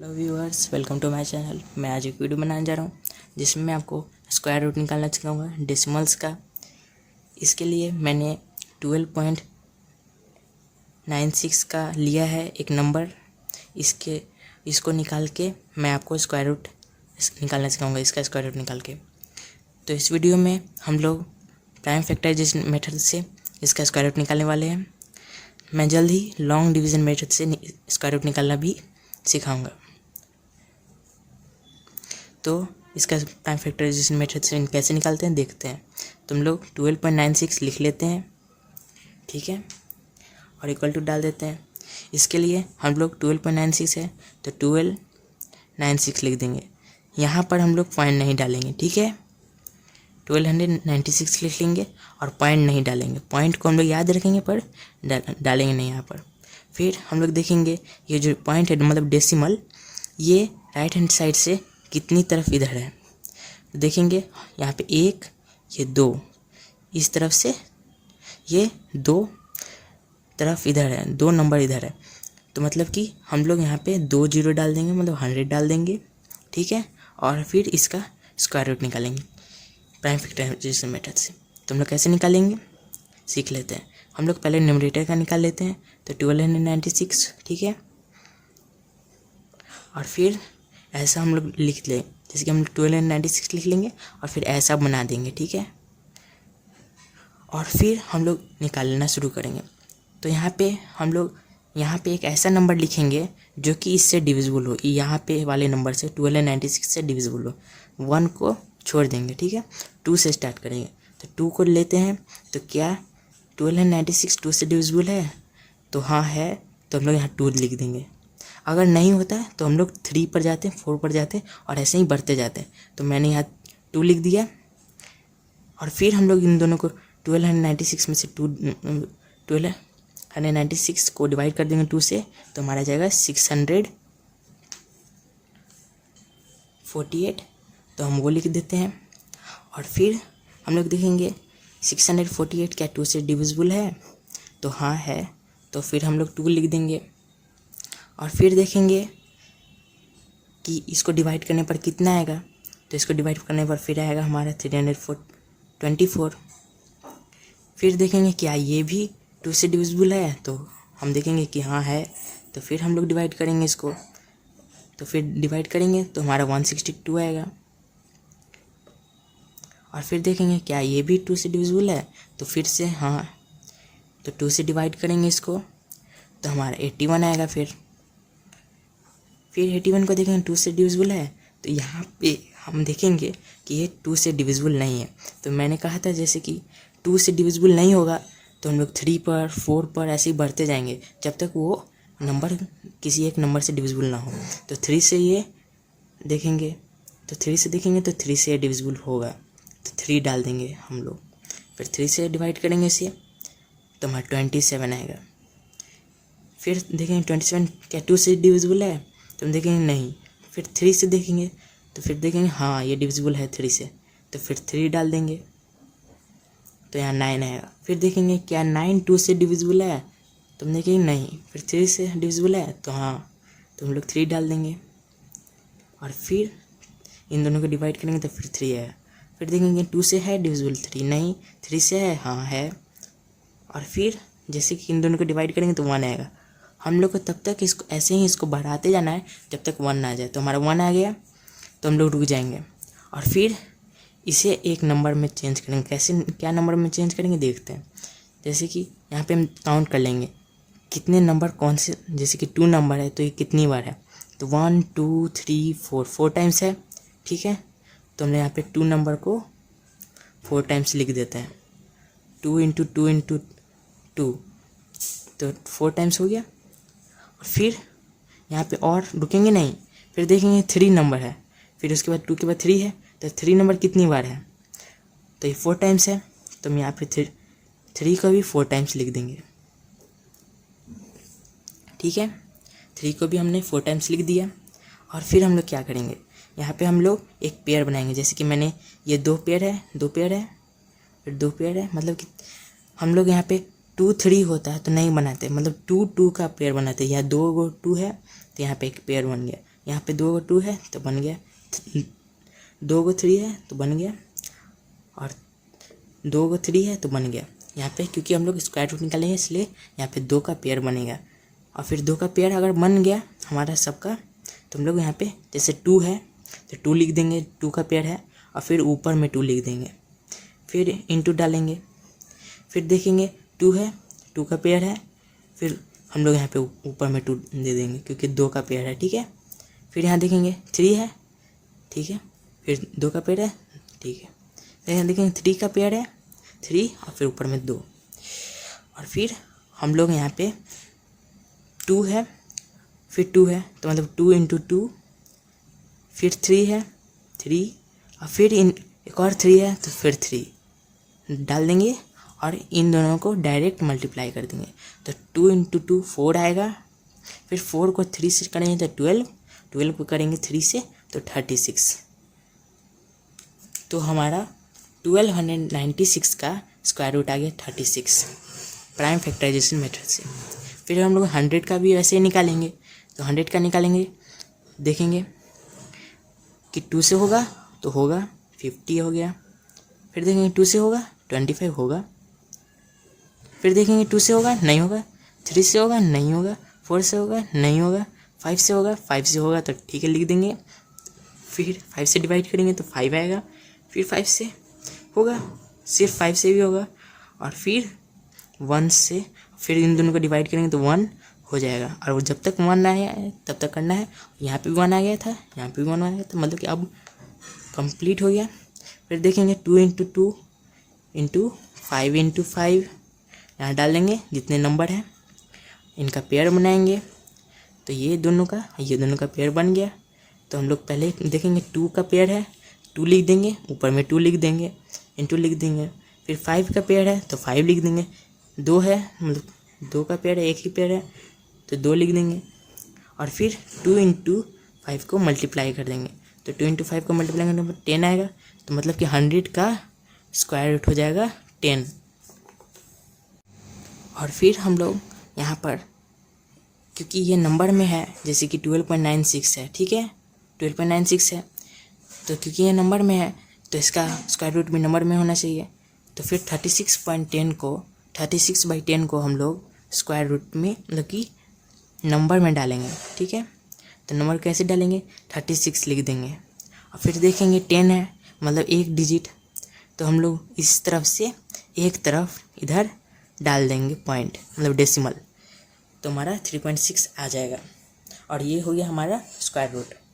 Hello viewers, welcome to my channel. मैं आज एक वीडियो बनाने जा रहा हूँ जिसमें मैं आपको स्क्वायर रूट निकालना सिखाऊंगा डेसिमल्स का। इसके लिए मैंने 12.96 का लिया है एक नंबर। इसको निकाल के मैं आपको स्क्वायर रूट निकालना सिखाऊंगा, इसका स्क्वायर रूट निकाल के। तो इस वीडियो में हम लोग प्राइम फैक्टराइजेशन मेथड से इसका स्क्वायर रूट निकालने वाले हैं। मैं जल्द ही लॉन्ग डिवीज़न मेथड से स्क्वायर रूट निकालना भी सिखाऊंगा। तो इसका प्राइम फैक्टराइजेशन मेथड से कैसे निकालते हैं देखते हैं। तो हम लोग 12.96 लिख लेते हैं, ठीक है, और इक्वल टू डाल देते हैं। इसके लिए हम लोग 12.96 है तो 1296 लिख देंगे। यहाँ पर हम लोग पॉइंट नहीं डालेंगे, ठीक है। 1296 लिख लेंगे और पॉइंट नहीं डालेंगे। पॉइंट को हम लोग याद रखेंगे पर डालेंगे नहीं यहाँ पर। फिर हम लोग देखेंगे ये जो पॉइंट है मतलब डेसिमल, ये राइट हैंड साइड से कितनी तरफ इधर है। तो देखेंगे यहाँ पे 1, ये 2, इस तरफ से ये 2 तरफ इधर है, 2 नंबर इधर है। तो मतलब कि हम लोग यहाँ पे 2 0 डाल देंगे, मतलब 100 डाल देंगे, ठीक है। और फिर इसका स्क्वायर रूट निकालेंगे प्राइम फैक्टराइजेशन मेथड से। तो हम लोग कैसे निकालेंगे सीख लेते हैं। हम लोग पहले न्यूमरेटर का निकाल लेते हैं। तो 1296, ठीक है। और फिर ऐसा हम लोग लिख लें, जैसे कि हम लोग 1296 लिख लेंगे और फिर ऐसा बना देंगे, ठीक है। और फिर हम लोग निकालना शुरू करेंगे। तो यहाँ पे हम लोग यहाँ पे एक ऐसा नंबर लिखेंगे जो कि इससे डिविजिबल हो, यहाँ पे वाले नंबर से 1296 से डिविजिबल हो। 1 को छोड़ देंगे, ठीक है। 2 से स्टार्ट करेंगे। तो 2 को लेते हैं। तो क्या 1296 2 से डिविजिबल है? तो हाँ है। तो हम लोग यहाँ 2 लिख देंगे। अगर नहीं होता है तो हम लोग 3 पर जाते हैं, 4 पर जाते हैं और ऐसे ही बढ़ते जाते हैं। तो मैंने यहाँ 2 लिख दिया। और फिर हम लोग इन दोनों को 1296 में से 1296 को डिवाइड कर देंगे 2 से, तो हमारा जाएगा 648। तो हम वो लिख देते हैं। और फिर हम लोग देखेंगे 648 क्या 2 से डिविजिबल है? तो हाँ है। तो फिर हम लोग 2 लिख देंगे। और फिर देखेंगे कि इसको डिवाइड करने पर कितना आएगा। तो इसको डिवाइड करने पर फिर आएगा हमारा 324। फिर देखेंगे क्या ये भी 2 से डिविजिबल है? तो हम देखेंगे कि हाँ है। तो फिर हम लोग डिवाइड करेंगे इसको। तो फिर डिवाइड करेंगे तो हमारा 162 आएगा। और फिर देखेंगे क्या ये भी 2 से डिविजिबल है? तो फिर से हाँ, तो 2 से डिवाइड करेंगे इसको तो हमारा 81 आएगा। फिर 81 को देखेंगे 2 से डिविजिबल है। तो यहाँ पे हम देखेंगे कि ये 2 से डिविजिबल नहीं है। तो मैंने कहा था जैसे कि 2 से डिविजिबल नहीं होगा तो हम लोग 3 पर 4 पर ऐसे ही बढ़ते जाएंगे जब तक वो नंबर किसी एक नंबर से डिविजिबल ना हो। तो 3 से ये देखेंगे, तो 3 से देखेंगे तो 3 से डिविजिबल होगा। तो 3 डाल देंगे हम लोग। फिर 3 से डिवाइड करेंगे इसे तो हमारा 27 आएगा। फिर देखेंगे 27 क्या 2 से डिविजिबल है? तो हम देखेंगे नहीं। फिर 3 से देखेंगे तो फिर देखेंगे हाँ ये डिविजिबल है 3 से। तो फिर 3 डाल देंगे तो यहाँ 9 आएगा। फिर देखेंगे क्या 9 2 से डिविजिबल है? तो हम देखेंगे नहीं। फिर 3 से डिविजिबल है? तो हाँ, तो हम लोग 3 डाल देंगे। और फिर इन दोनों को डिवाइड करेंगे तो फिर 3 आएगा। फिर देखेंगे 2 से है डिविजिबल? 3 नहीं। 3 से है? हाँ है। और फिर जैसे कि इन दोनों को डिवाइड करेंगे तो 1 आएगा। हम लोग को तब तक इसको ऐसे ही इसको बढ़ाते जाना है जब तक 1 ना आ जाए। तो हमारा 1 आ गया तो हम लोग रुक जाएंगे। और फिर इसे एक नंबर में चेंज करेंगे। कैसे, क्या नंबर में चेंज करेंगे देखते हैं। जैसे कि यहाँ पे हम काउंट कर लेंगे कितने नंबर कौन से, जैसे कि 2 नंबर है तो ये कितनी बार है। तो 1 2 3 4 टाइम्स है, ठीक है। तो हमने यहाँ पे 2 नंबर को 4 टाइम्स लिख देते हैं। 2 × 2 × 2 तो 4 टाइम्स हो गया। और फिर यहाँ पे और रुकेंगे नहीं। फिर देखेंगे 3 नंबर है, फिर उसके बाद 2 के बाद 3 है। तो 3 नंबर कितनी बार है? तो ये 4 टाइम्स है। तो हम यहाँ पे 3 को भी 4 टाइम्स लिख देंगे, ठीक है। 3 को भी हमने 4 टाइम्स लिख दिया। और फिर हम लोग क्या करेंगे, यहाँ पे हम लोग एक पेयर बनाएंगे। जैसे कि मैंने ये 2 पेयर है, 2 पेयर है, फिर 2 पेयर है, मतलब कि हम लोग यहाँ पे 2 3 होता है तो नहीं बनाते, मतलब 2 2 का पेयर बनाते हैं। यहाँ 2 2 है तो यहाँ पे एक पेयर बन गया। यहाँ पे 2 2 है तो बन गया 2 3 है तो बन गया, और 2 3 है तो बन गया। यहाँ पे क्योंकि हम लोग स्क्वायर रूट निकालेंगे इसलिए यहाँ पे 2 का पेयर बनेगा। और फिर 2 का पेयर अगर बन गया हमारा सबका, तो हम लोग यहाँ पे जैसे 2 है तो 2 लिख देंगे, 2 का पेयर है, और फिर ऊपर में 2 लिख देंगे, फिर इंटू डालेंगे, फिर देखेंगे 2 है, 2 का पेयर है, फिर हम लोग यहाँ पे ऊपर में 2 दे देंगे क्योंकि 2 का पेयर है, ठीक है। फिर यहाँ देखेंगे 3 है, ठीक है, फिर 2 का पेयर है, ठीक है। फिर यहाँ देखेंगे 3 का पेयर है, 3 और फिर ऊपर में 2, और फिर हम लोग यहाँ पे 2 है, फिर 2 है तो मतलब 2 इंटू 2, फिर 3 है 3, और फिर एक और 3 है तो फिर 3 डाल देंगे और इन दोनों को डायरेक्ट मल्टीप्लाई कर देंगे। तो 2 इंटू 2 4 आएगा, फिर 4 को 3 से करेंगे तो 12, 12 को करेंगे 3 से तो 36। तो हमारा 1296 का स्क्वायर रूट आ गया 36 प्राइम फैक्टराइजेशन मेथड से। फिर हम लोग 100 का भी वैसे ही निकालेंगे, तो 100 का निकालेंगे, देखेंगे कि 2 से होगा तो होगा 50 हो गया, फिर देखेंगे 2 से होगा 25 होगा, फिर देखेंगे 2 से होगा नहीं होगा, 3 से होगा नहीं होगा, 4 से होगा नहीं होगा, 5 से होगा, 5 से होगा तो ठीक है लिख देंगे, फिर 5 से डिवाइड करेंगे तो 5 आएगा, फिर 5 से होगा, सिर्फ 5 से भी होगा, और फिर 1 से, फिर इन दोनों को डिवाइड करेंगे तो 1 हो जाएगा। और वो जब तक 1 आया है तब तक करना है। यहाँ पे भी 1 आ गया था, यहाँ पे भी 1 आ गया था, मतलब कि अब कंप्लीट हो गया। फिर देखेंगे 2 इंटू 2 इंटू 5 इंटू 5 यहाँ डाल देंगे जितने नंबर हैं, इनका पेयर बनाएंगे, तो ये दोनों का पेयर बन गया। तो हम लोग पहले देखेंगे 2 का पेयर है, 2 लिख देंगे, ऊपर में 2 लिख देंगे, इंटू लिख देंगे, फिर 5 का पेयर है तो 5 लिख देंगे, 2 है मतलब 2 का पेयर है, एक ही पेयर है तो 2 लिख देंगे, और फिर 2 इंटू 5 को मल्टीप्लाई कर देंगे, तो 2 इंटू 5 को मल्टीप्लाई करने पर 10 आएगा, तो मतलब कि 100 का स्क्वायर रूट हो जाएगा 10। और फिर हम लोग यहाँ पर क्योंकि ये नंबर में है, जैसे कि 12.96 है, ठीक है 12.96 है, तो क्योंकि ये नंबर में है तो इसका स्क्वायर रूट भी नंबर में होना चाहिए। तो फिर 36/10 को हम लोग स्क्वायर रूट में मतलब कि नंबर में डालेंगे, ठीक है। तो नंबर कैसे डालेंगे, 36 लिख देंगे, और फिर देखेंगे 10 है मतलब एक डिजिट, तो हम लोग इस तरफ से एक तरफ इधर डाल देंगे पॉइंट मतलब डेसिमल, तो हमारा 3.6 आ जाएगा, और ये हो गया हमारा स्क्वायर रूट।